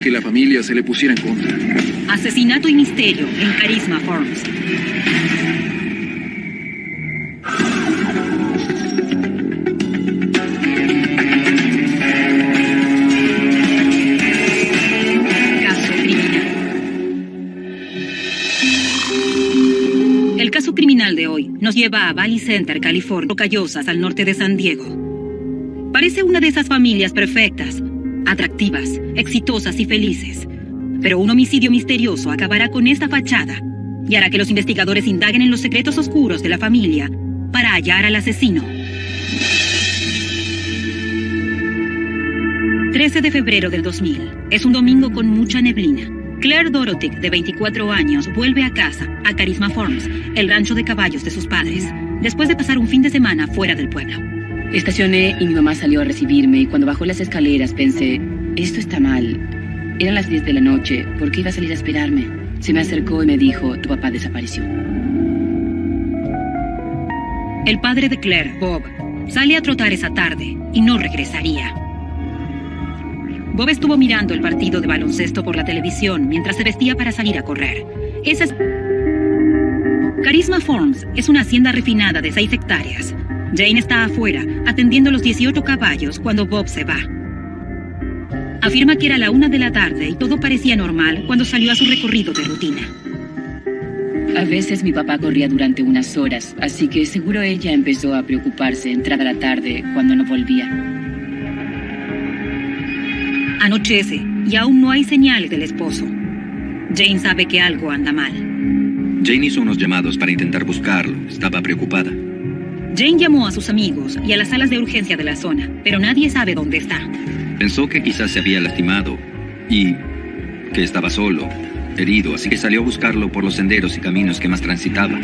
que la familia se le pusiera en contra. Asesinato y misterio en Charisma Farms. Caso criminal. El caso criminal de hoy nos lleva a Valley Center, California, Rocallosas, al norte de San Diego. Parece una de esas familias perfectas, atractivas, exitosas y felices. Pero un homicidio misterioso acabará con esta fachada y hará que los investigadores indaguen en los secretos oscuros de la familia para hallar al asesino. 13 de febrero del 2000. Es un domingo con mucha neblina. Claire Dorothy, de 24 años, vuelve a casa, a Charisma Farms, el rancho de caballos de sus padres, después de pasar un fin de semana fuera del pueblo. Estacioné y mi mamá salió a recibirme y cuando bajó las escaleras pensé, esto está mal. Eran las 10 de la noche, ¿por qué iba a salir a esperarme? Se me acercó y me dijo, tu papá desapareció. El padre de Claire, Bob, sale a trotar esa tarde y no regresaría. Bob estuvo mirando el partido de baloncesto por la televisión mientras se vestía para salir a correr. Charisma Farms es una hacienda refinada de 6 hectáreas. Jane está afuera, atendiendo los 18 caballos cuando Bob se va. Afirma que era la 1 de la tarde y todo parecía normal cuando salió a su recorrido de rutina. A veces mi papá corría durante unas horas, así que seguro ella empezó a preocuparse entrada la tarde cuando no volvía. Anochece y aún no hay señales del esposo. Jane sabe que algo anda mal. Jane hizo unos llamados para intentar buscarlo. Estaba preocupada. Jane llamó a sus amigos y a las salas de urgencia de la zona, pero nadie sabe dónde está. Pensó que quizás se había lastimado y que estaba solo, herido, así que salió a buscarlo por los senderos y caminos que más transitaba.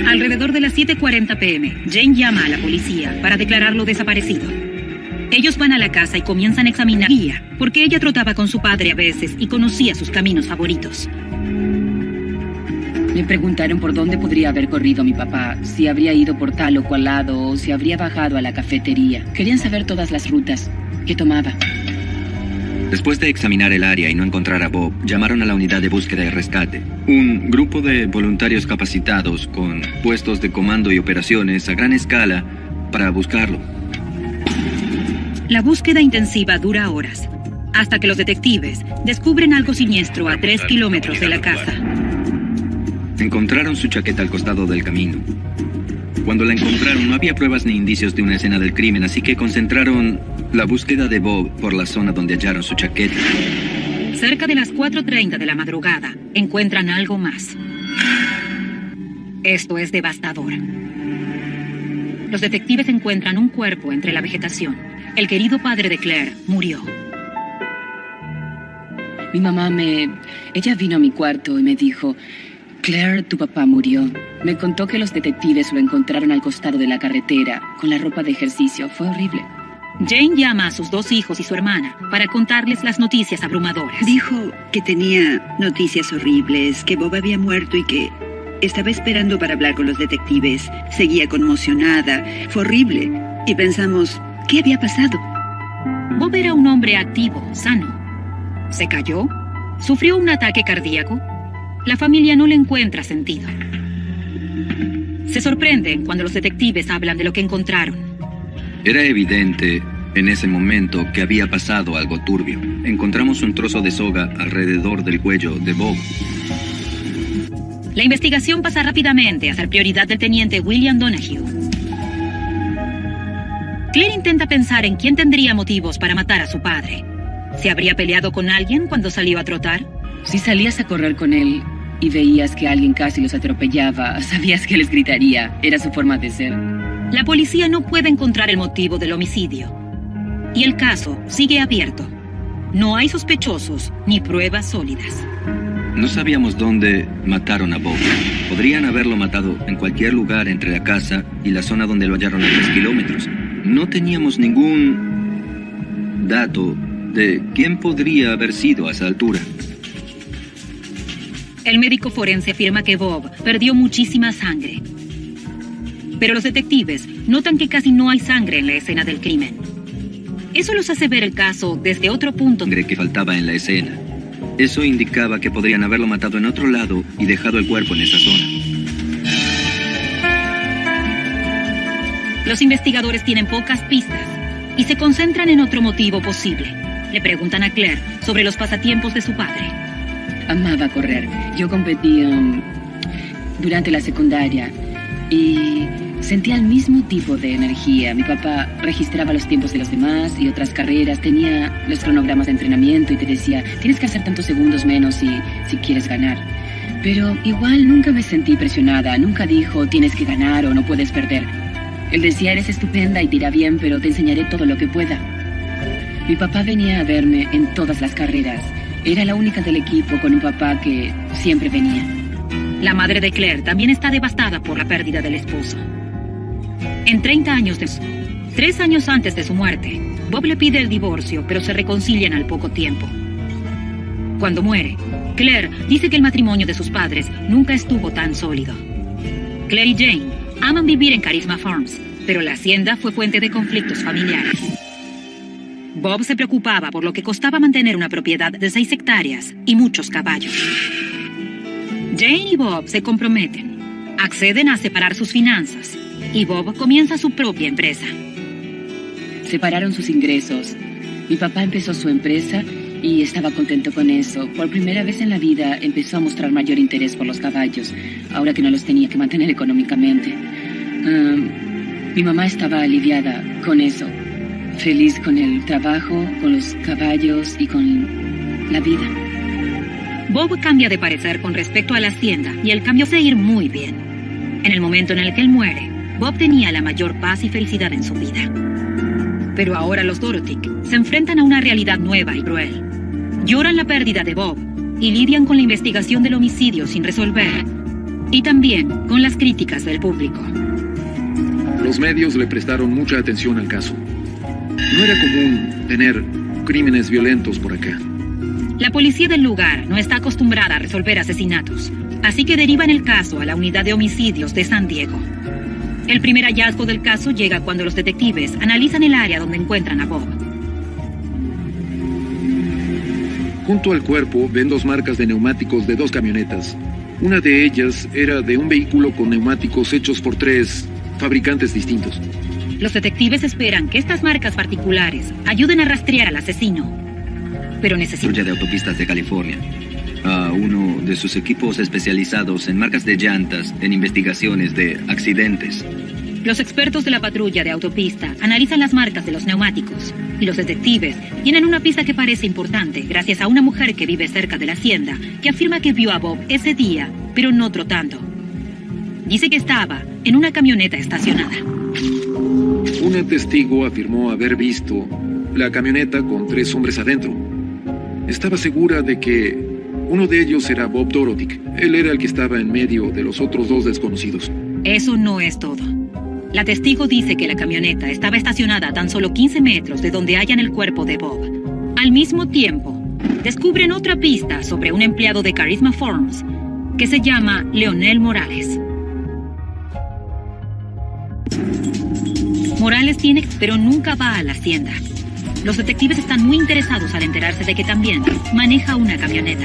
Alrededor de las 7:40 p.m., Jane llama a la policía para declararlo desaparecido. Ellos van a la casa y comienzan a examinar la guía, porque ella trotaba con su padre a veces y conocía sus caminos favoritos. Me preguntaron por dónde podría haber corrido mi papá, si habría ido por tal o cual lado o si habría bajado a la cafetería. Querían saber todas las rutas que tomaba. Después de examinar el área y no encontrar a Bob, llamaron a la unidad de búsqueda y rescate. Un grupo de voluntarios capacitados con puestos de comando y operaciones a gran escala para buscarlo. La búsqueda intensiva dura horas, hasta que los detectives descubren algo siniestro a 3 kilómetros de la casa. Encontraron su chaqueta al costado del camino. Cuando la encontraron no había pruebas ni indicios de una escena del crimen, así que concentraron la búsqueda de Bob por la zona donde hallaron su chaqueta. Cerca de las 4:30 de la madrugada, encuentran algo más. Esto es devastador. Los detectives encuentran un cuerpo entre la vegetación. El querido padre de Claire murió. Mi mamá Ella vino a mi cuarto y me dijo, Claire, tu papá murió. Me contó que los detectives lo encontraron al costado de la carretera, con la ropa de ejercicio. Fue horrible. Jane llama a sus 2 hijos y su hermana para contarles las noticias abrumadoras. Dijo que tenía noticias horribles, que Bob había muerto y que estaba esperando para hablar con los detectives. Seguía conmocionada. Fue horrible. Y pensamos, ¿qué había pasado? Bob era un hombre activo, sano. ¿Se cayó? ¿Sufrió un ataque cardíaco? La familia no le encuentra sentido. Se sorprenden cuando los detectives hablan de lo que encontraron. Era evidente en ese momento que había pasado algo turbio. Encontramos un trozo de soga alrededor del cuello de Bob. La investigación pasa rápidamente a ser prioridad del teniente William Donahue. Claire intenta pensar en quién tendría motivos para matar a su padre. ¿Se habría peleado con alguien cuando salió a trotar? Si salías a correr con él y veías que alguien casi los atropellaba, sabías que les gritaría. Era su forma de ser. La policía no puede encontrar el motivo del homicidio. Y el caso sigue abierto. No hay sospechosos ni pruebas sólidas. No sabíamos dónde mataron a Bob. Podrían haberlo matado en cualquier lugar entre la casa y la zona donde lo hallaron a 3 kilómetros. No teníamos ningún dato de quién podría haber sido a esa altura. El médico forense afirma que Bob perdió muchísima sangre. Pero los detectives notan que casi no hay sangre en la escena del crimen. Eso los hace ver el caso desde otro punto. Que faltaba en la escena. Eso indicaba que podrían haberlo matado en otro lado y dejado el cuerpo en esa zona. Los investigadores tienen pocas pistas y se concentran en otro motivo posible. Le preguntan a Claire sobre los pasatiempos de su padre. Amaba correr. Yo competía durante la secundaria y sentía el mismo tipo de energía. Mi papá registraba los tiempos de los demás y otras carreras. Tenía los cronogramas de entrenamiento y te decía, tienes que hacer tantos segundos menos si quieres ganar. Pero igual nunca me sentí presionada. Nunca dijo, tienes que ganar o no puedes perder. Él decía, eres estupenda y te irá bien, pero te enseñaré todo lo que pueda. Mi papá venía a verme en todas las carreras. Era la única del equipo con un papá que siempre venía. La madre de Claire también está devastada por la pérdida del esposo. En 3 años antes de su muerte, Bob le pide el divorcio, pero se reconcilian al poco tiempo. Cuando muere, Claire dice que el matrimonio de sus padres nunca estuvo tan sólido. Claire y Jane aman vivir en Charisma Farms, pero la hacienda fue fuente de conflictos familiares. Bob se preocupaba por lo que costaba mantener una propiedad de 6 hectáreas y muchos caballos. Jane y Bob se comprometen, acceden a separar sus finanzas, y Bob comienza su propia empresa. Separaron sus ingresos. Mi papá empezó su empresa y estaba contento con eso. Por primera vez en la vida empezó a mostrar mayor interés por los caballos, ahora que no los tenía que mantener económicamente. Mi mamá estaba aliviada con eso, feliz con el trabajo, con los caballos y con la vida. Bob cambia de parecer con respecto a la hacienda y el cambio se ir muy bien. En el momento en el que él muere, Bob tenía la mayor paz y felicidad en su vida. Pero ahora los Dorothy se enfrentan a una realidad nueva y cruel. Lloran la pérdida de Bob y lidian con la investigación del homicidio sin resolver. Y también con las críticas del público. Los medios le prestaron mucha atención al caso. No era común tener crímenes violentos por acá. La policía del lugar no está acostumbrada a resolver asesinatos, así que derivan el caso a la unidad de homicidios de San Diego. El primer hallazgo del caso llega cuando los detectives analizan el área donde encuentran a Bob. Junto al cuerpo ven 2 marcas de neumáticos de 2 camionetas. Una de ellas era de un vehículo con neumáticos hechos por 3 fabricantes distintos. Los detectives esperan que estas marcas particulares ayuden a rastrear al asesino. Pero necesitan... Patrulla de autopistas de California. A uno de sus equipos especializados en marcas de llantas, en investigaciones de accidentes. Los expertos de la patrulla de autopista analizan las marcas de los neumáticos. Y los detectives tienen una pista que parece importante gracias a una mujer que vive cerca de la hacienda que afirma que vio a Bob ese día, pero no trotando. Dice que estaba en una camioneta estacionada. Una testigo afirmó haber visto la camioneta con 3 hombres adentro. Estaba segura de que uno de ellos era Bob Dorothy. Él era el que estaba en medio de los otros 2 desconocidos. Eso no es todo. La testigo dice que la camioneta estaba estacionada a tan solo 15 metros de donde hallan el cuerpo de Bob. Al mismo tiempo, descubren otra pista sobre un empleado de Charisma Farms que se llama Leonel Morales. Morales tiene, pero nunca va a la hacienda. Los detectives están muy interesados al enterarse de que también maneja una camioneta.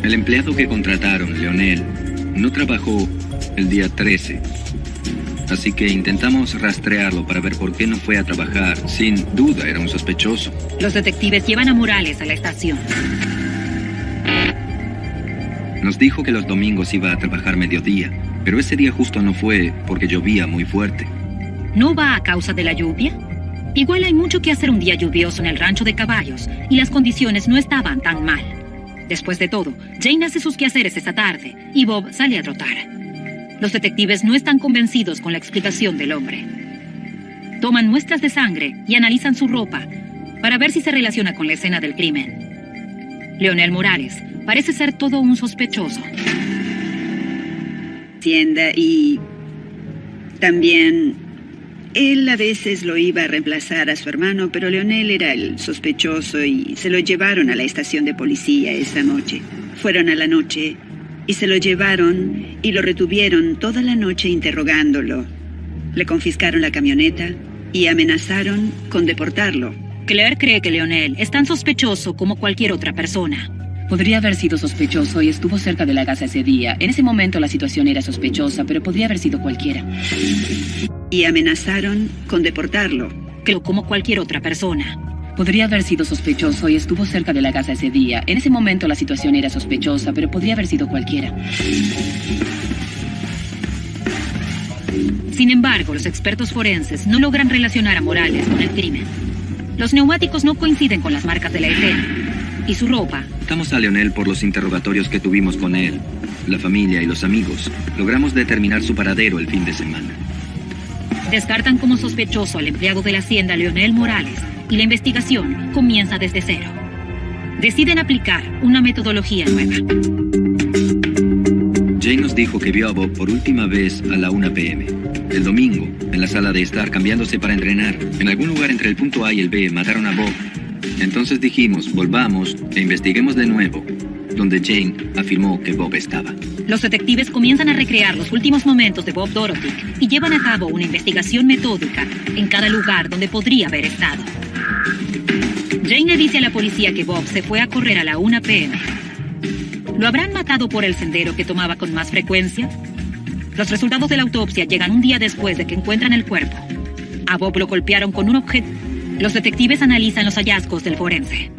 El empleado que contrataron, Leonel, no trabajó el día 13. Así que intentamos rastrearlo para ver por qué no fue a trabajar. Sin duda era un sospechoso. Los detectives llevan a Morales a la estación. Nos dijo que los domingos iba a trabajar mediodía, pero ese día justo no fue porque llovía muy fuerte. ¿No va a causa de la lluvia? Igual hay mucho que hacer un día lluvioso en el rancho de caballos y las condiciones no estaban tan mal. Después de todo, Jane hace sus quehaceres esa tarde y Bob sale a trotar. Los detectives no están convencidos con la explicación del hombre. Toman muestras de sangre y analizan su ropa para ver si se relaciona con la escena del crimen. Leonel Morales parece ser todo un sospechoso. Hacienda y también él a veces lo iba a reemplazar a su hermano, pero Leonel era el sospechoso y se lo llevaron a la estación de policía esa noche. Fueron a la noche y se lo llevaron y lo retuvieron toda la noche interrogándolo. Le confiscaron la camioneta y amenazaron con deportarlo. Claire cree que Lionel es tan sospechoso como cualquier otra persona. Podría haber sido sospechoso y estuvo cerca de la casa ese día. En ese momento la situación era sospechosa, pero podría haber sido cualquiera. Y amenazaron con deportarlo. Creo como cualquier otra persona. Podría haber sido sospechoso y estuvo cerca de la casa ese día. En ese momento la situación era sospechosa, pero podría haber sido cualquiera. Sin embargo, los expertos forenses no logran relacionar a Morales con el crimen. Los neumáticos no coinciden con las marcas de la escena. Y su ropa. Buscamos a Lionel por los interrogatorios que tuvimos con él, la familia y los amigos. Logramos determinar su paradero el fin de semana. Descartan como sospechoso al empleado de la hacienda Lionel Morales y la investigación comienza desde cero. Deciden aplicar una metodología nueva. Jane nos dijo que vio a Bob por última vez a la 1 p.m. El domingo, en la sala de estar cambiándose para entrenar. En algún lugar entre el punto A y el B mataron a Bob. Entonces dijimos, volvamos e investiguemos de nuevo, donde Jane afirmó que Bob estaba. Los detectives comienzan a recrear los últimos momentos de Bob Dorothy y llevan a cabo una investigación metódica en cada lugar donde podría haber estado. Jane le dice a la policía que Bob se fue a correr a la 1 p.m. ¿Lo habrán matado por el sendero que tomaba con más frecuencia? Los resultados de la autopsia llegan un día después de que encuentran el cuerpo. A Bob lo golpearon con un objeto. Los detectives analizan los hallazgos del forense.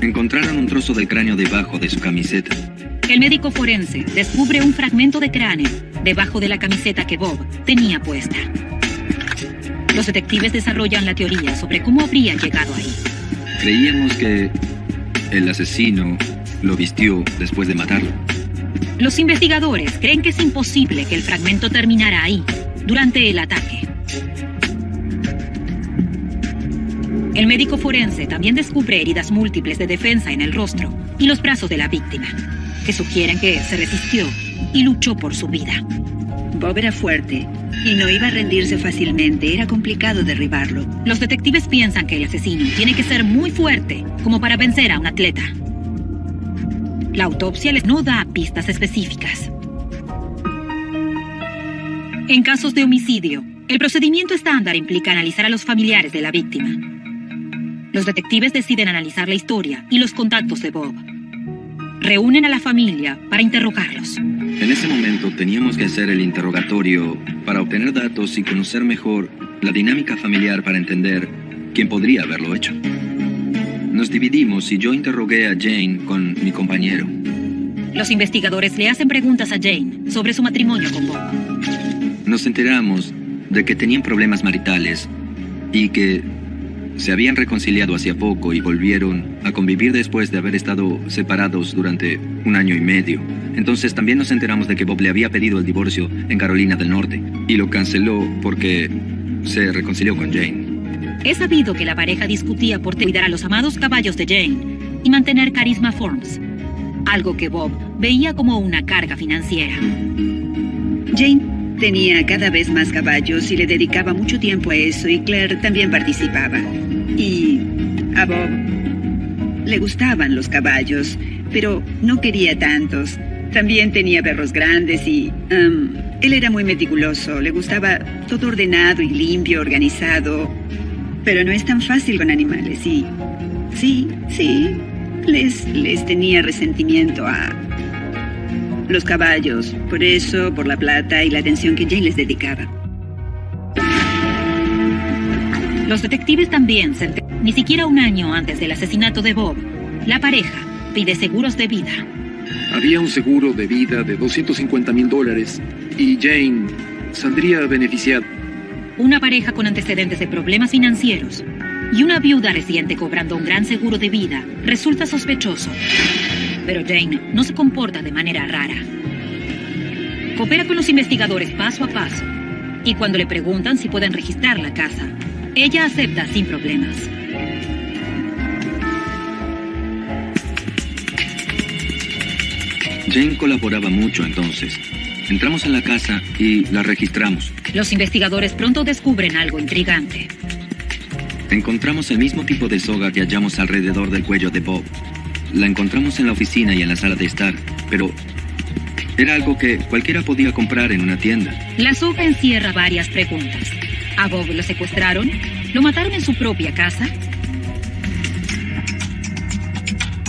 Encontraron un trozo del cráneo debajo de su camiseta. El médico forense descubre un fragmento de cráneo debajo de la camiseta que Bob tenía puesta. Los detectives desarrollan la teoría sobre cómo habría llegado ahí. Creíamos que el asesino lo vistió después de matarlo. Los investigadores creen que es imposible que el fragmento terminara ahí, durante el ataque. El médico forense también descubre heridas múltiples de defensa en el rostro y los brazos de la víctima, que sugieren que se resistió y luchó por su vida. Bob era fuerte y no iba a rendirse fácilmente. Era complicado derribarlo. Los detectives piensan que el asesino tiene que ser muy fuerte como para vencer a un atleta. La autopsia les no da pistas específicas. En casos de homicidio, el procedimiento estándar implica analizar a los familiares de la víctima. Los detectives deciden analizar la historia y los contactos de Bob. Reúnen a la familia para interrogarlos. En ese momento teníamos que hacer el interrogatorio para obtener datos y conocer mejor la dinámica familiar para entender quién podría haberlo hecho. Nos dividimos y yo interrogué a Jane con mi compañero. Los investigadores le hacen preguntas a Jane sobre su matrimonio con Bob. Nos enteramos de que tenían problemas maritales y que se habían reconciliado hacía poco y volvieron a convivir después de haber estado separados durante 1 año y medio. Entonces también nos enteramos de que Bob le había pedido el divorcio en Carolina del Norte y lo canceló porque se reconcilió con Jane. Es sabido que la pareja discutía por cuidar a los amados caballos de Jane y mantener Charisma Farms, algo que Bob veía como una carga financiera. Jane tenía cada vez más caballos y le dedicaba mucho tiempo a eso, y Claire también participaba. Y a Bob le gustaban los caballos, pero no quería tantos. También tenía perros grandes y él era muy meticuloso. Le gustaba todo ordenado y limpio, organizado. Pero no es tan fácil con animales y sí, les tenía resentimiento a los caballos, por eso, por la plata y la atención que Jane les dedicaba. Los detectives también se enteran. Ni siquiera 1 año antes del asesinato de Bob, la pareja pide seguros de vida. Había un seguro de vida de $250,000 y Jane saldría beneficiada. Una pareja con antecedentes de problemas financieros y una viuda reciente cobrando un gran seguro de vida resulta sospechoso. Pero Jane no se comporta de manera rara. Coopera con los investigadores paso a paso. Y cuando le preguntan si pueden registrar la casa, ella acepta sin problemas. Jane colaboraba mucho entonces. Entramos en la casa y la registramos. Los investigadores pronto descubren algo intrigante. Encontramos el mismo tipo de soga que hallamos alrededor del cuello de Bob. La encontramos en la oficina y en la sala de estar, pero era algo que cualquiera podía comprar en una tienda. La soga encierra varias preguntas. ¿A Bob lo secuestraron? ¿Lo mataron en su propia casa?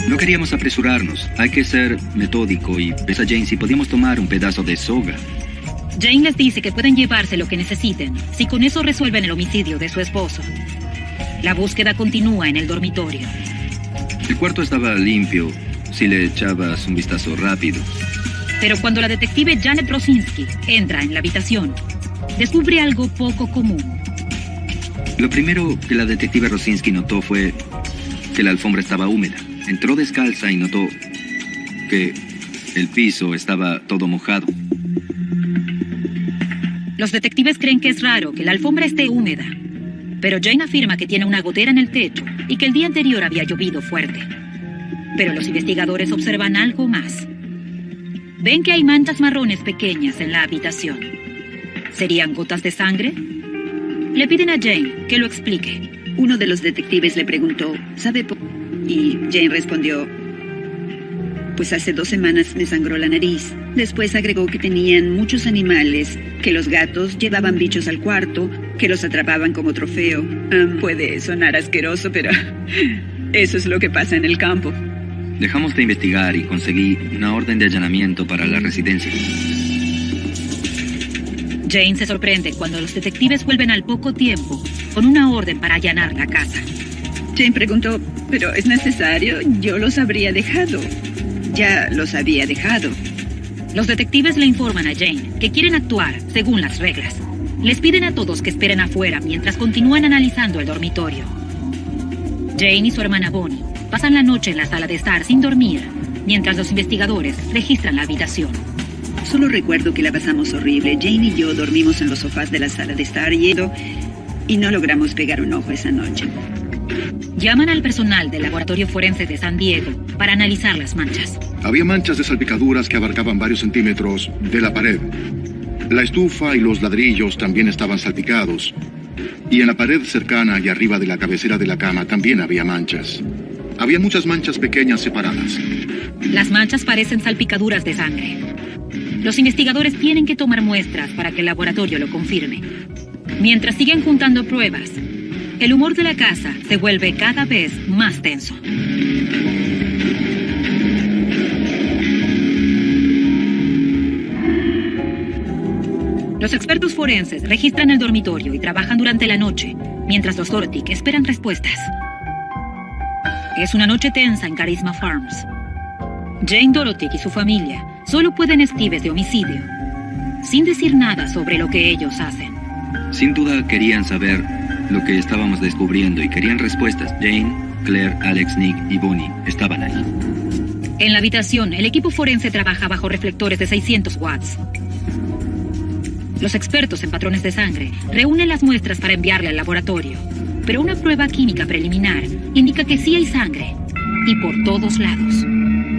No queríamos apresurarnos. Hay que ser metódico y ves a Jane si podíamos tomar un pedazo de soga. Jane les dice que pueden llevarse lo que necesiten, si con eso resuelven el homicidio de su esposo. La búsqueda continúa en el dormitorio. El cuarto estaba limpio, si le echabas un vistazo rápido. Pero cuando la detective Janet Rosinski entra en la habitación, descubre algo poco común. Lo primero que la detective Rosinski notó fue que la alfombra estaba húmeda. Entró descalza y notó que el piso estaba todo mojado. Los detectives creen que es raro que la alfombra esté húmeda, pero Jane afirma que tiene una gotera en el techo y que el día anterior había llovido fuerte. Pero los investigadores observan algo más. Ven que hay manchas marrones pequeñas en la habitación. ¿Serían gotas de sangre? Le piden a Jane que lo explique. Uno de los detectives le preguntó, ¿sabe por qué? Y Jane respondió, pues hace 2 semanas me sangró la nariz. Después agregó que tenían muchos animales, que los gatos llevaban bichos al cuarto, que los atrapaban como trofeo. Puede sonar asqueroso, pero eso es lo que pasa en el campo. Dejamos de investigar y conseguí una orden de allanamiento para la residencia. Jane se sorprende cuando los detectives vuelven al poco tiempo con una orden para allanar la casa. Jane preguntó, ¿pero es necesario? Yo los habría dejado. Ya los había dejado. Los detectives le informan a Jane que quieren actuar según las reglas. Les piden a todos que esperen afuera mientras continúan analizando el dormitorio. Jane y su hermana Bonnie pasan la noche en la sala de estar sin dormir, mientras los investigadores registran la habitación. Solo recuerdo que la pasamos horrible. Jane y yo dormimos en los sofás de la sala de estar y no logramos pegar un ojo esa noche. Llaman al personal del laboratorio forense de San Diego para analizar las manchas. Había manchas de salpicaduras que abarcaban varios centímetros de la pared. La estufa y los ladrillos también estaban salpicados. Y en la pared cercana y arriba de la cabecera de la cama también había manchas. Había muchas manchas pequeñas separadas. Las manchas parecen salpicaduras de sangre. Los investigadores tienen que tomar muestras para que el laboratorio lo confirme. Mientras siguen juntando pruebas, el humor de la casa se vuelve cada vez más tenso. Los expertos forenses registran el dormitorio y trabajan durante la noche, mientras los Dorotic esperan respuestas. Es una noche tensa en Charisma Farms. Jane Dorotic y su familia solo pueden escribes de homicidio, sin decir nada sobre lo que ellos hacen. Sin duda querían saber lo que estábamos descubriendo y querían respuestas. Jane, Claire, Alex, Nick y Bonnie estaban ahí. En la habitación, el equipo forense trabaja bajo reflectores de 600 watts. Los expertos en patrones de sangre reúnen las muestras para enviarle al laboratorio, pero una prueba química preliminar indica que sí hay sangre, y por todos lados.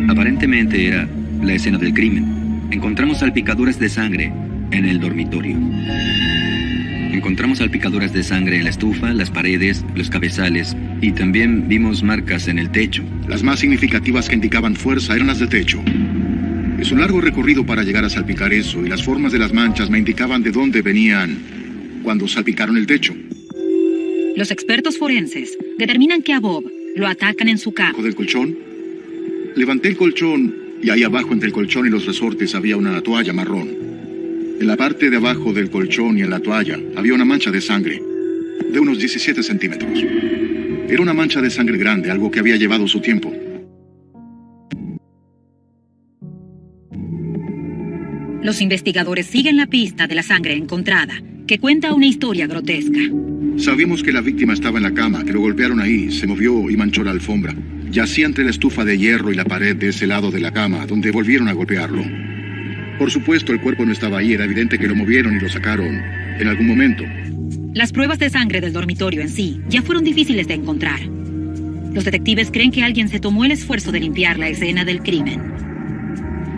Aparentemente era la escena del crimen. Encontramos salpicaduras de sangre en el dormitorio. Encontramos salpicaduras de sangre en la estufa, las paredes, los cabezales, y también vimos marcas en el techo. Las más significativas que indicaban fuerza eran las del techo. Es un largo recorrido para llegar a salpicar eso, y las formas de las manchas me indicaban de dónde venían cuando salpicaron el techo. Los expertos forenses determinan que a Bob lo atacan en su cama. ¿Debajo del colchón? Levanté el colchón y ahí abajo entre el colchón y los resortes había una toalla marrón. En la parte de abajo del colchón y en la toalla había una mancha de sangre de unos 17 centímetros. Era una mancha de sangre grande, algo que había llevado su tiempo. Los investigadores siguen la pista de la sangre encontrada, que cuenta una historia grotesca. Sabíamos que la víctima estaba en la cama, que lo golpearon ahí, se movió y manchó la alfombra. Yacía entre la estufa de hierro y la pared de ese lado de la cama, donde volvieron a golpearlo. Por supuesto, el cuerpo no estaba ahí, era evidente que lo movieron y lo sacaron en algún momento. Las pruebas de sangre del dormitorio en sí ya fueron difíciles de encontrar. Los detectives creen que alguien se tomó el esfuerzo de limpiar la escena del crimen.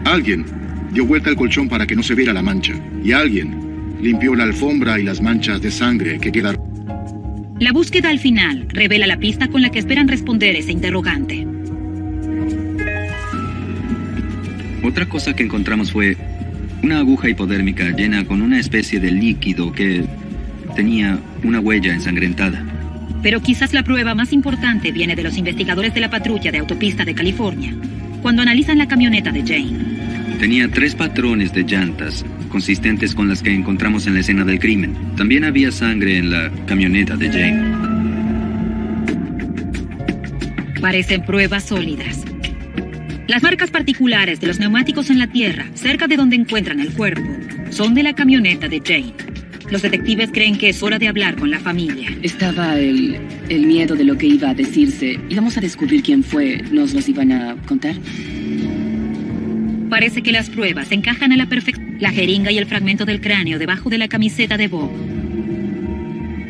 Alguien dio vuelta al colchón para que no se viera la mancha, y alguien limpió la alfombra y las manchas de sangre que quedaron. La búsqueda al final revela la pista con la que esperan responder ese interrogante. Otra cosa que encontramos fue una aguja hipodérmica llena con una especie de líquido que tenía una huella ensangrentada. Pero quizás la prueba más importante viene de los investigadores de la patrulla de autopista de California, cuando analizan la camioneta de Jane. Tenía 3 patrones de llantas, consistentes con las que encontramos en la escena del crimen. También había sangre en la camioneta de Jane. Parecen pruebas sólidas. Las marcas particulares de los neumáticos en la tierra, cerca de donde encuentran el cuerpo, son de la camioneta de Jane. Los detectives creen que es hora de hablar con la familia. Estaba el miedo de lo que iba a decirse. Íbamos a descubrir quién fue. ¿Nos los iban a contar? Parece que las pruebas encajan a la perfección. La jeringa y el fragmento del cráneo debajo de la camiseta de Bob.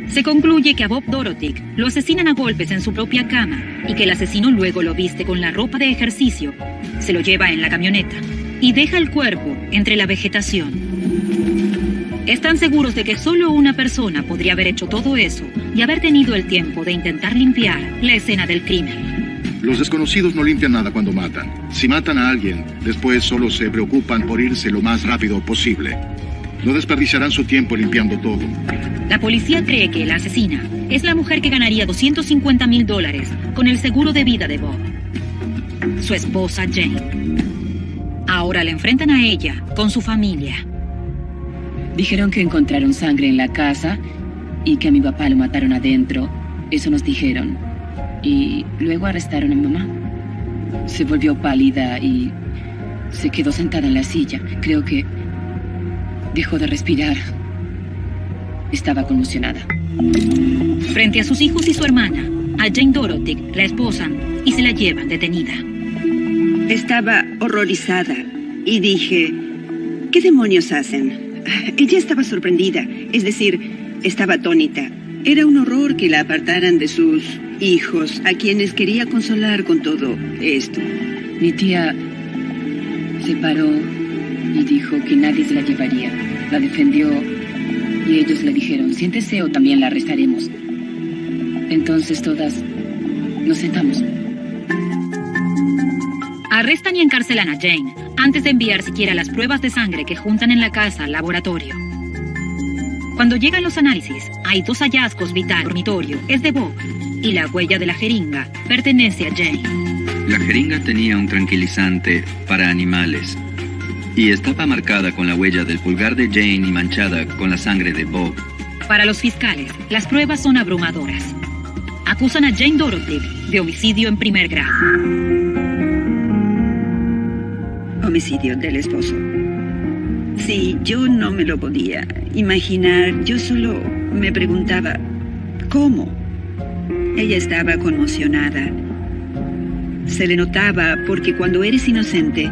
Se concluye que a Bob Dorotic lo asesinan a golpes en su propia cama y que el asesino luego lo viste con la ropa de ejercicio, se lo lleva en la camioneta y deja el cuerpo entre la vegetación. Están seguros de que solo una persona podría haber hecho todo eso y haber tenido el tiempo de intentar limpiar la escena del crimen. Los desconocidos no limpian nada cuando matan. Si matan a alguien, después solo se preocupan por irse lo más rápido posible. No desperdiciarán su tiempo limpiando todo. La policía cree que la asesina es la mujer que ganaría $250,000 con el seguro de vida de Bob. Su esposa Jane. Ahora la enfrentan a ella con su familia. Dijeron que encontraron sangre en la casa y que a mi papá lo mataron adentro. Eso nos dijeron. Y luego arrestaron a mi mamá. Se volvió pálida y se quedó sentada en la silla. Creo que dejó de respirar. Estaba conmocionada. Frente a sus hijos y su hermana, a Jane Dorotic la esposan y se la llevan detenida. Estaba horrorizada y dije, ¿qué demonios hacen? Ella estaba sorprendida, es decir, estaba atónita. Era un horror que la apartaran de sus hijos, a quienes quería consolar con todo esto. Mi tía se paró y dijo que nadie se la llevaría. La defendió y ellos le dijeron, siéntese o también la arrestaremos. Entonces todas nos sentamos. Arrestan y encarcelan a Jane antes de enviar siquiera las pruebas de sangre que juntan en la casa al laboratorio. Cuando llegan los análisis, hay 2 hallazgos vitales. El dormitorio es de Bob y la huella de la jeringa pertenece a Jane. La jeringa tenía un tranquilizante para animales y estaba marcada con la huella del pulgar de Jane y manchada con la sangre de Bob. Para los fiscales, las pruebas son abrumadoras. Acusan a Jane Dorotic de homicidio en primer grado. Homicidio del esposo. Sí, yo no me lo podía imaginar. Yo solo me preguntaba, ¿cómo? Ella estaba conmocionada. Se le notaba porque cuando eres inocente,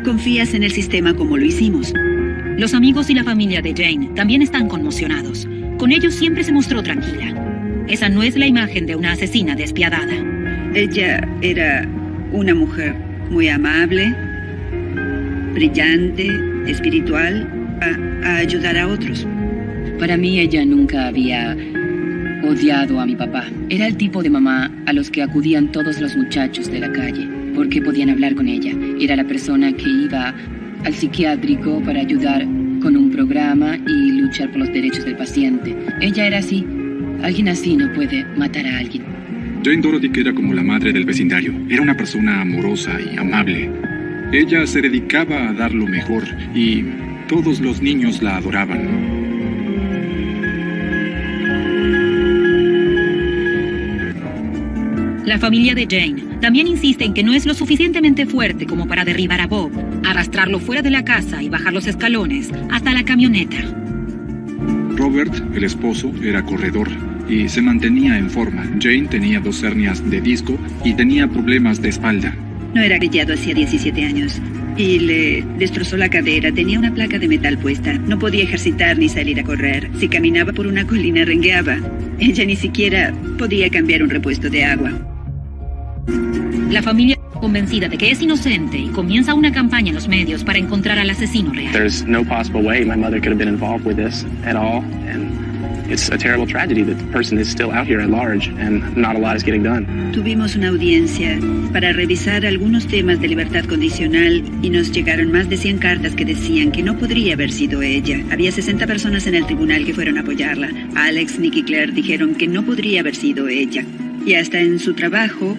confías en el sistema como lo hicimos. Los amigos y la familia de Jane también están conmocionados. Con ellos siempre se mostró tranquila. Esa no es la imagen de una asesina despiadada. Ella era una mujer muy amable, brillante, espiritual, a ayudar a otros. Para mí ella nunca había odiado a mi papá. Era el tipo de mamá a los que acudían todos los muchachos de la calle, porque podían hablar con ella. Era la persona que iba al psiquiátrico para ayudar con un programa y luchar por los derechos del paciente. Ella era así. Alguien así no puede matar a alguien. Jane Dorotic era como la madre del vecindario. Era una persona amorosa y amable. Ella se dedicaba a dar lo mejor y todos los niños la adoraban. La familia de Jane también insiste en que no es lo suficientemente fuerte como para derribar a Bob, arrastrarlo fuera de la casa y bajar los escalones hasta la camioneta. Robert, el esposo, era corredor y se mantenía en forma. Jane tenía 2 hernias de disco y tenía problemas de espalda. No era grillado hacía 17 años y le destrozó la cadera. Tenía una placa de metal puesta. No podía ejercitar ni salir a correr. Si caminaba por una colina rengueaba. Ella ni siquiera podía cambiar un repuesto de agua. La familia convencida de que es inocente y comienza una campaña en los medios para encontrar al asesino real. There's no possible way my mother could have been involved with this at all, and It's a terrible tragedy that the person is still out here at large and not a lot is getting done. Tuvimos una audiencia para revisar algunos temas de libertad condicional y nos llegaron más de 100 cartas que decían que no podría haber sido ella. Había 60 personas en el tribunal que fueron a apoyarla. Alex, Nick y Claire dijeron que no podría haber sido ella. Y hasta en su trabajo,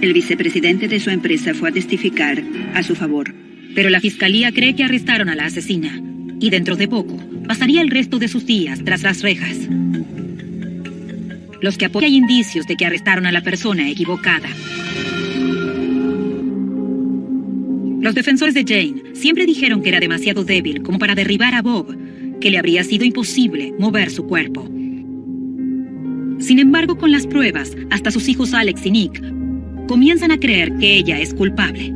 el vicepresidente de su empresa fue a testificar a su favor. Pero la fiscalía cree que arrestaron a la asesina y dentro de poco pasaría el resto de sus días tras las rejas. Los que apoyan hay indicios de que arrestaron a la persona equivocada. Los defensores de Jane siempre dijeron que era demasiado débil como para derribar a Bob, que le habría sido imposible mover su cuerpo. Sin embargo, con las pruebas, hasta sus hijos Alex y Nick comienzan a creer que ella es culpable.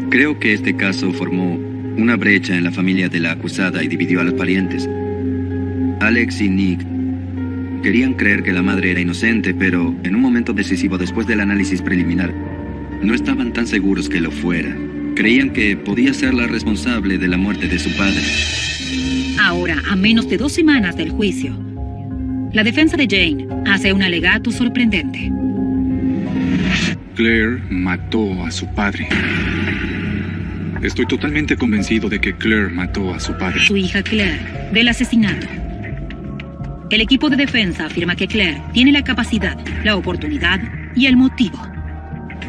Creo que este caso formó una brecha en la familia de la acusada y dividió a los parientes. Alex y Nick querían creer que la madre era inocente, pero en un momento decisivo después del análisis preliminar, no estaban tan seguros que lo fuera. Creían que podía ser la responsable de la muerte de su padre. Ahora, a menos de 2 semanas del juicio, la defensa de Jane hace un alegato sorprendente. Claire mató a su padre. Estoy totalmente convencido de que Claire mató a su padre. Su hija Claire, del asesinato. El equipo de defensa afirma que Claire tiene la capacidad, la oportunidad y el motivo.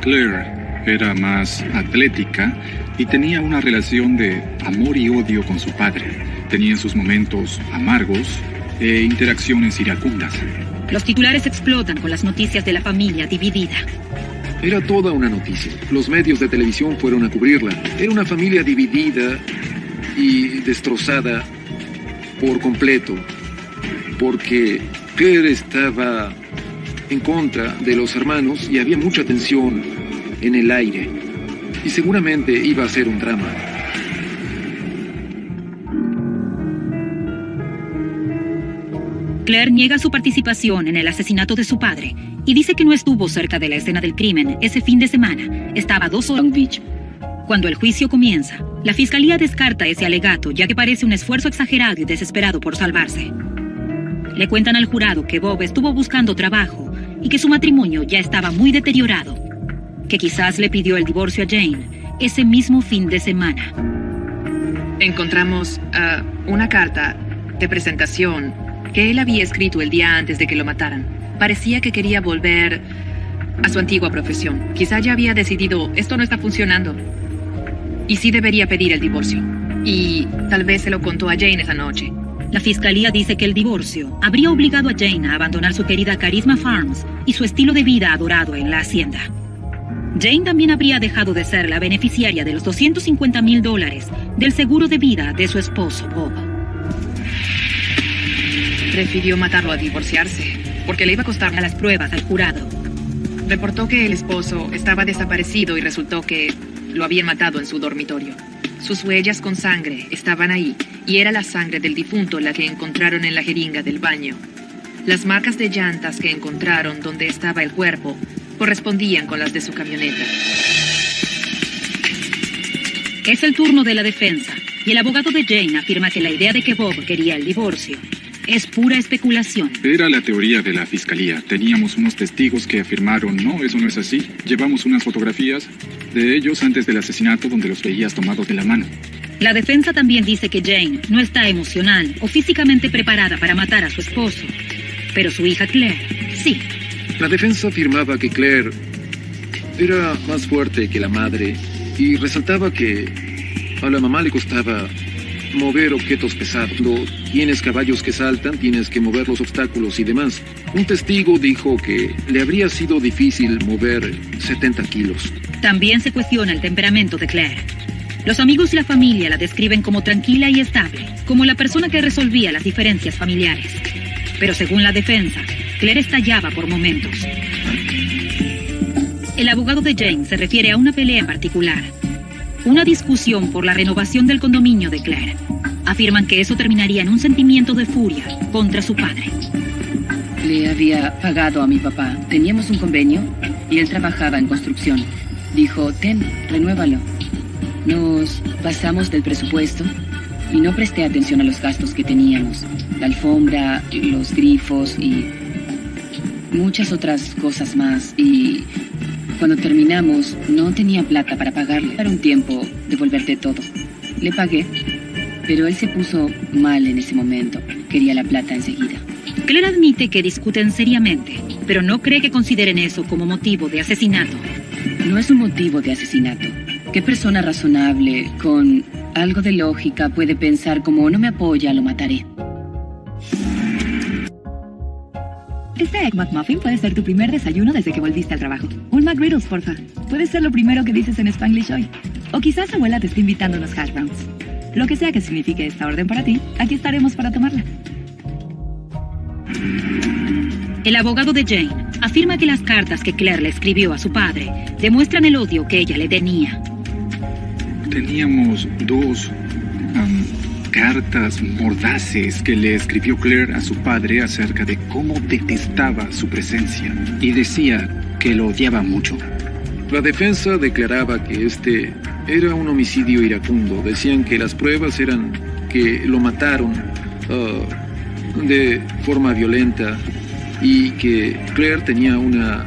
Claire era más atlética y tenía una relación de amor y odio con su padre. Tenía sus momentos amargos e interacciones iracundas. Los titulares explotan con las noticias de la familia dividida. Era toda una noticia. Los medios de televisión fueron a cubrirla. Era una familia dividida y destrozada por completo, porque Claire estaba en contra de los hermanos y había mucha tensión en el aire. Y seguramente iba a ser un drama. Claire niega su participación en el asesinato de su padre y dice que no estuvo cerca de la escena del crimen ese fin de semana. Estaba a 2 horas. Long Beach. Cuando el juicio comienza, la fiscalía descarta ese alegato ya que parece un esfuerzo exagerado y desesperado por salvarse. Le cuentan al jurado que Bob estuvo buscando trabajo y que su matrimonio ya estaba muy deteriorado, que quizás le pidió el divorcio a Jane ese mismo fin de semana. Encontramos una carta de presentación que él había escrito el día antes de que lo mataran. Parecía que quería volver a su antigua profesión. Quizá ya había decidido, esto no está funcionando, y sí debería pedir el divorcio. Y tal vez se lo contó a Jane esa noche. La fiscalía dice que el divorcio habría obligado a Jane a abandonar su querida Charisma Farms y su estilo de vida adorado en la hacienda. Jane también habría dejado de ser la beneficiaria de los $250,000 del seguro de vida de su esposo, Bob. Prefirió matarlo a divorciarse, porque le iba a costar las pruebas al jurado. Reportó que el esposo estaba desaparecido y resultó que lo habían matado en su dormitorio. Sus huellas con sangre estaban ahí, y era la sangre del difunto la que encontraron en la jeringa del baño. Las marcas de llantas que encontraron donde estaba el cuerpo correspondían con las de su camioneta. Es el turno de la defensa, y el abogado de Jane afirma que la idea de que Bob quería el divorcio es pura especulación. Era la teoría de la fiscalía. Teníamos unos testigos que afirmaron, no, eso no es así. Llevamos unas fotografías de ellos antes del asesinato donde los veías tomados de la mano. La defensa también dice que Jane no está emocional o físicamente preparada para matar a su esposo, pero su hija Claire, sí. La defensa afirmaba que Claire era más fuerte que la madre y resaltaba que a la mamá le costaba mover objetos pesados. Cuando tienes caballos que saltan, tienes que mover los obstáculos y demás. Un testigo dijo que le habría sido difícil mover 70 kilos. También se cuestiona el temperamento de Claire. Los amigos y la familia la describen como tranquila y estable, como la persona que resolvía las diferencias familiares. Pero según la defensa, Claire estallaba por momentos. El abogado de Jane se refiere a una pelea en particular. Una discusión por la renovación del condominio de Claire. Afirman que eso terminaría en un sentimiento de furia contra su padre. Le había pagado a mi papá. Teníamos un convenio y él trabajaba en construcción. Dijo, ten, renuévalo. Nos pasamos del presupuesto y no presté atención a los gastos que teníamos. La alfombra, los grifos y muchas otras cosas más. Y cuando terminamos, no tenía plata para pagarle. Para un tiempo, devolverte todo. Le pagué, pero él se puso mal en ese momento. Quería la plata enseguida. Claire admite que discuten seriamente, pero no cree que consideren eso como motivo de asesinato. No es un motivo de asesinato. ¿Qué persona razonable, con algo de lógica, puede pensar como no me apoya, lo mataré? Este Egg McMuffin puede ser tu primer desayuno desde que volviste al trabajo. Un McGriddles, porfa. Puede ser lo primero que dices en Spanglish hoy. O quizás abuela te esté invitando a unos hash browns. Lo que sea que signifique esta orden para ti, aquí estaremos para tomarla. El abogado de Jane afirma que las cartas que Claire le escribió a su padre demuestran el odio que ella le tenía. Teníamos dos cartas mordaces que le escribió Claire a su padre acerca de cómo detestaba su presencia y decía que lo odiaba mucho. La defensa declaraba que este era un homicidio iracundo. Decían que las pruebas eran que lo mataron de forma violenta y que Claire tenía una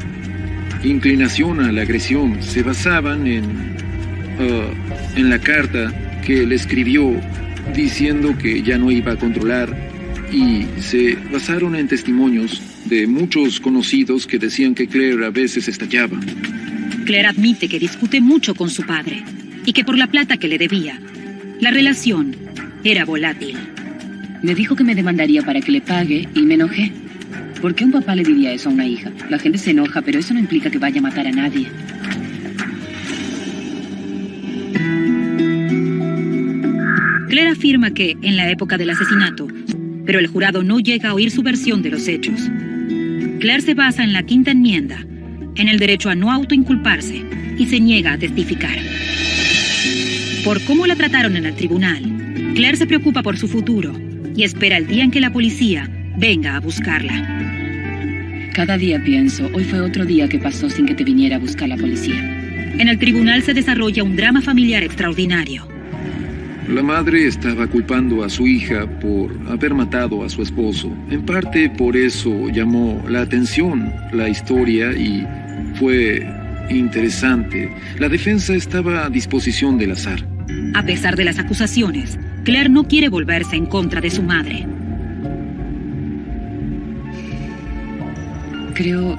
inclinación a la agresión. Se basaban en la carta que le escribió diciendo que ya no iba a controlar y se basaron en testimonios de muchos conocidos que decían que Claire a veces estallaba. Claire admite que discute mucho con su padre y que por la plata que le debía, la relación era volátil. Me dijo que me demandaría para que le pague y me enojé. ¿Por qué un papá le diría eso a una hija? La gente se enoja, pero eso no implica que vaya a matar a nadie. Claire afirma que, en la época del asesinato, pero el jurado no llega a oír su versión de los hechos. Claire se basa en la Quinta Enmienda, en el derecho a no autoinculparse, y se niega a testificar. Por cómo la trataron en el tribunal, Claire se preocupa por su futuro y espera el día en que la policía venga a buscarla. Cada día pienso, hoy fue otro día que pasó sin que te viniera a buscar la policía. En el tribunal se desarrolla un drama familiar extraordinario. La madre estaba culpando a su hija por haber matado a su esposo. En parte por eso llamó la atención la historia y fue interesante. La defensa estaba a disposición del azar. A pesar de las acusaciones, Claire no quiere volverse en contra de su madre. Creo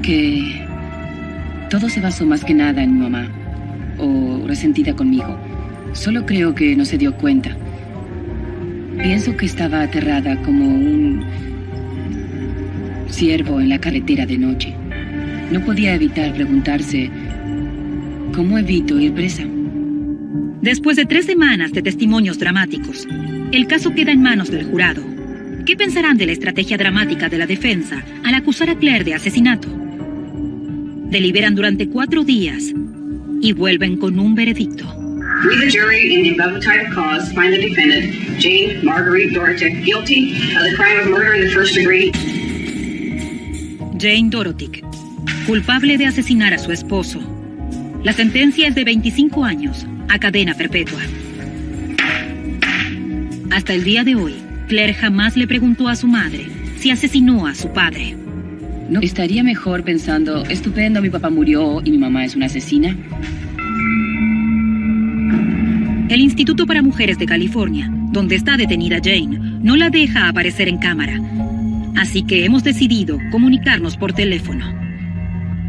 que todo se basó más que nada en mi mamá, o resentida conmigo. Solo creo que no se dio cuenta. Pienso que estaba aterrada como un ciervo en la carretera de noche. No podía evitar preguntarse, ¿cómo evito ir presa? Después de 3 semanas de testimonios dramáticos, el caso queda en manos del jurado. ¿Qué pensarán de la estrategia dramática de la defensa al acusar a Claire de asesinato? Deliberan durante 4 días y vuelven con un veredicto. We, the jury, in the above title cause, find the defendant, Jane Marguerite Dorotic, guilty of the crime of murder in the first degree. Jane Dorotic, culpable de asesinar a su esposo. La sentencia es de 25 años a cadena perpetua. Hasta el día de hoy, Claire jamás le preguntó a su madre si asesinó a su padre. ¿No estaría mejor pensando, estupendo, mi papá murió y mi mamá es una asesina? El Instituto para Mujeres de California, donde está detenida Jane, no la deja aparecer en cámara. Así que hemos decidido comunicarnos por teléfono.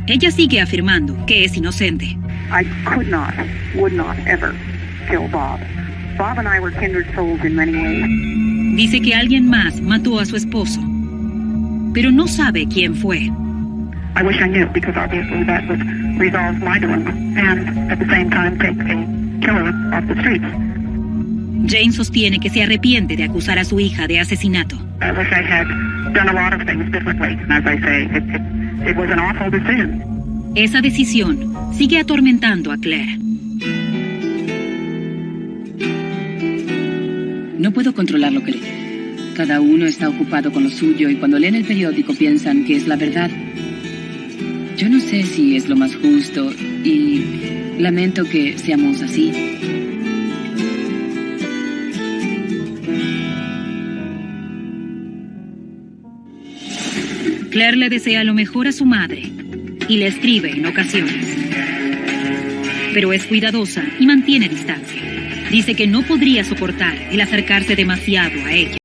Ella sigue afirmando que es inocente. I could not, would not ever kill Bob. Bob and I were kindred souls in many ways. Dice que alguien más mató a su esposo, pero no sabe quién fue. I wish I knew, because obviously that would resolve my dilemma and at the same time take a killer off the streets. Jane sostiene que se arrepiente de acusar a su hija de asesinato. I wish I had done a lot of things differently. As I say, it was an awful decision. Esa decisión sigue atormentando a Claire. No puedo controlar lo que lee. Cada uno está ocupado con lo suyo y cuando leen el periódico piensan que es la verdad. Yo no sé si es lo más justo y lamento que seamos así. Claire le desea lo mejor a su madre y le escribe en ocasiones. Pero es cuidadosa y mantiene distancia. Dice que no podría soportar el acercarse demasiado a ella.